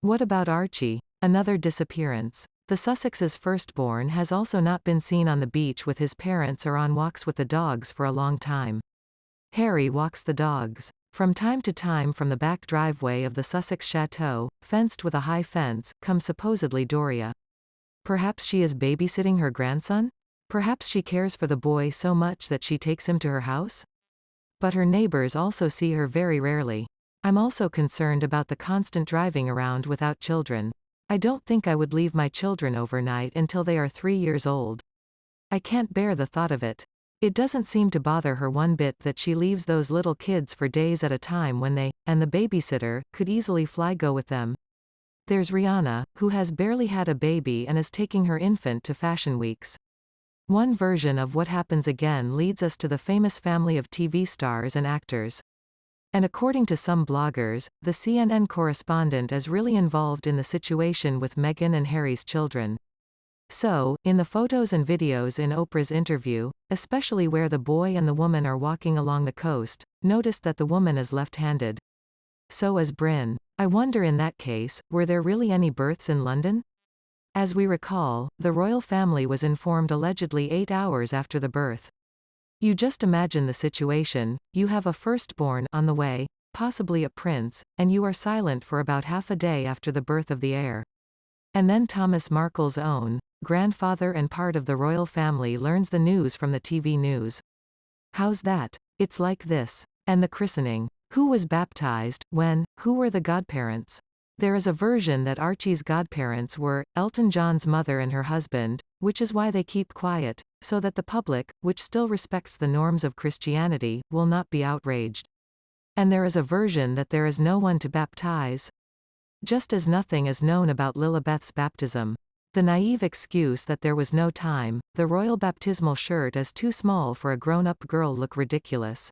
What about Archie? Another disappearance. The Sussex's firstborn has also not been seen on the beach with his parents or on walks with the dogs for a long time. Harry walks the dogs. From time to time from the back driveway of the Sussex chateau, fenced with a high fence, comes supposedly Doria. Perhaps she is babysitting her grandson? Perhaps she cares for the boy so much that she takes him to her house? But her neighbors also see her very rarely. I'm also concerned about the constant driving around without children. I don't think I would leave my children overnight until they are 3 years old. I can't bear the thought of it. It doesn't seem to bother her one bit that she leaves those little kids for days at a time when they, and the babysitter, could easily go with them. There's Rihanna, who has barely had a baby and is taking her infant to fashion weeks. One version of what happens again leads us to the famous family of TV stars and actors. And according to some bloggers, the CNN correspondent is really involved in the situation with Meghan and Harry's children. So, in the photos and videos in Oprah's interview, especially where the boy and the woman are walking along the coast, notice that the woman is left-handed. So is Bryn. I wonder in that case, were there really any births in London? As we recall, the royal family was informed allegedly 8 hours after the birth. You just imagine the situation: you have a firstborn on the way, possibly a prince, and you are silent for about half a day after the birth of the heir. And then Thomas Markle's own grandfather and part of the royal family learns the news from the TV news. How's that? It's like this. And the christening. Who was baptized, when, who were the godparents? There is a version that Archie's godparents were Elton John's mother and her husband, which is why they keep quiet, so that the public, which still respects the norms of Christianity, will not be outraged. And there is a version that there is no one to baptize. Just as nothing is known about Lilibeth's baptism. The naive excuse that there was no time, the royal baptismal shirt is too small for a grown-up girl look ridiculous.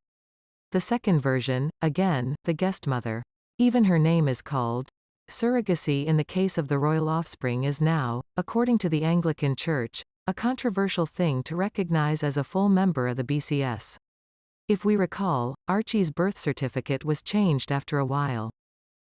The second version, again, the guest mother. Even her name is called. Surrogacy in the case of the royal offspring is now, according to the Anglican Church, a controversial thing to recognize as a full member of the BCS. If we recall, Archie's birth certificate was changed after a while.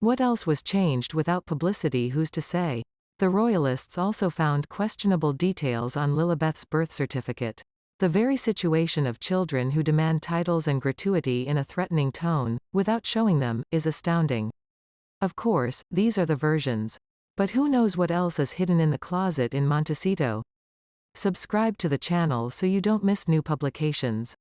What else was changed without publicity? Who's to say? The royalists also found questionable details on Lilibeth's birth certificate. The very situation of children who demand titles and gratuity in a threatening tone, without showing them, is astounding. Of course, these are the versions. But who knows what else is hidden in the closet in Montecito? Subscribe to the channel so you don't miss new publications.